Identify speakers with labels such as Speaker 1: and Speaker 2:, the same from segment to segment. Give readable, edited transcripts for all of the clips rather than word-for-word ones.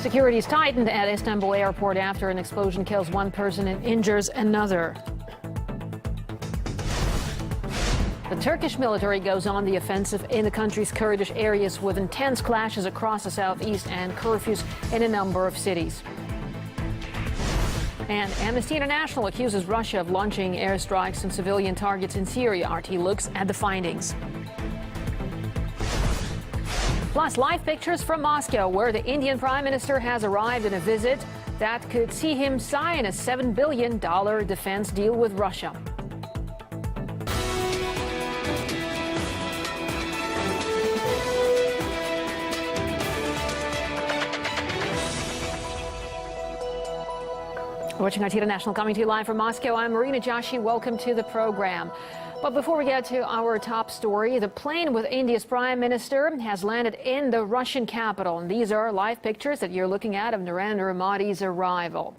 Speaker 1: Security is tightened at Istanbul airport after an explosion kills one person and injures another. The Turkish military goes on the offensive in the country's Kurdish areas with intense clashes across the southeast and curfews in a number of cities. And Amnesty International accuses Russia of launching airstrikes on civilian targets in Syria. RT looks at the findings. Plus, live pictures from Moscow, where the Indian Prime Minister has arrived in a visit that could see him sign a $7 billion defense deal with Russia. Watching RT International, coming to you live from Moscow. I'm Marina Joshi. Welcome to the program. But before we get to our top story, the plane with India's Prime Minister has landed in the Russian capital. And these are live pictures that you're looking at of Narendra Modi's arrival.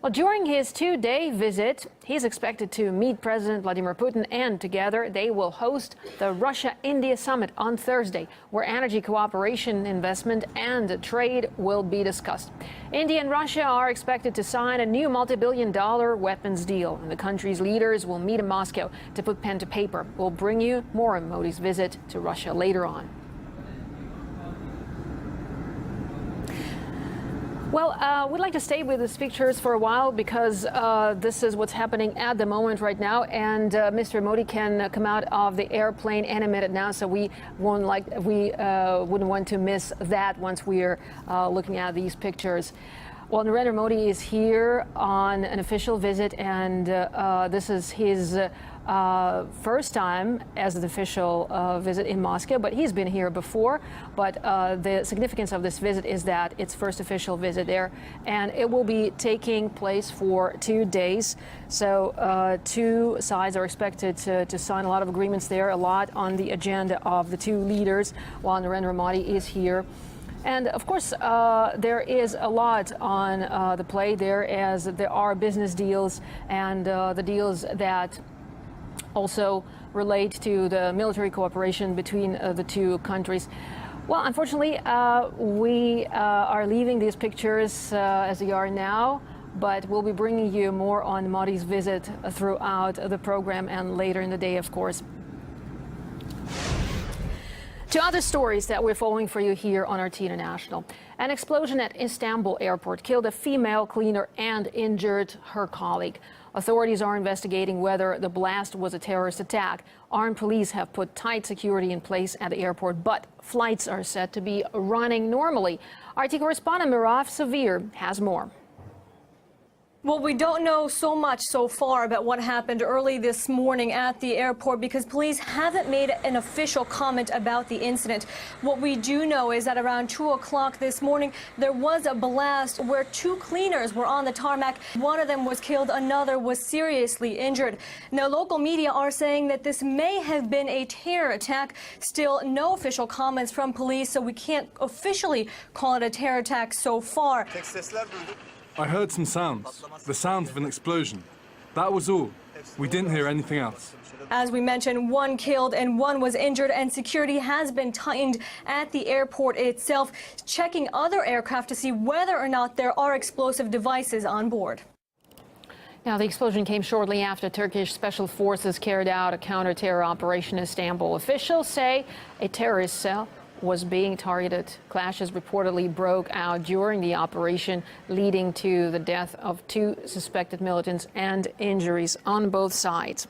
Speaker 1: Well, during his two-day visit, he's expected to meet President Vladimir Putin, and together they will host the Russia-India summit on Thursday, where energy cooperation, investment, and trade will be discussed. India and Russia are expected to sign a new multi-billion-dollar weapons deal, and the country's leaders will meet in Moscow to put pen to paper. We'll bring you more on Modi's visit to Russia later on. Well, we'd like to stay with these pictures for a while because this is what's happening at the moment right now, and Mr. Modi can come out of the airplane any minute now, so we wouldn't want to miss that once we're looking at these pictures. Well, Narendra Modi is here on an official visit, and this is his first time as an official visit in Moscow, but he's been here before. But the significance of this visit is that it's first official visit there, and it will be taking place for 2 days. So two sides are expected to sign a lot of agreements there, a lot on the agenda of the two leaders, while Narendra Modi is here. And of course, there is a lot on the plate there, as there are business deals and the deals that also relate to the military cooperation between the two countries. Well, unfortunately, we are leaving these pictures as they are now, but we'll be bringing you more on Modi's visit throughout the program and later in the day, of course. To other stories that we're following for you here on RT International. An explosion at Istanbul airport killed a female cleaner and injured her colleague. Authorities are investigating whether the blast was a terrorist attack. Armed police have put tight security in place at the airport, but flights are said to be running normally. RT correspondent Mirav Savir has more.
Speaker 2: Well, we don't know so much so far about what happened early this morning at the airport because police haven't made an official comment about the incident. What we do know is that around 2 o'clock this morning, there was a blast where 2 cleaners were on the tarmac. One of them was killed, another was seriously injured. Now, local media are saying that this may have been a terror attack. Still, no official comments from police, so we can't officially call it a terror attack so far.
Speaker 3: I heard some sounds, the sounds of an explosion. That was all. We didn't hear anything else.
Speaker 2: As we mentioned, 1 killed and 1 was injured, and security has been tightened at the airport itself, checking other aircraft to see whether or not there are explosive devices on board.
Speaker 1: Now, the explosion came shortly after Turkish special forces carried out a counter-terror operation in Istanbul. Officials say a terrorist cell was being targeted. Clashes reportedly broke out during the operation, leading to the death of 2 suspected militants and injuries on both sides.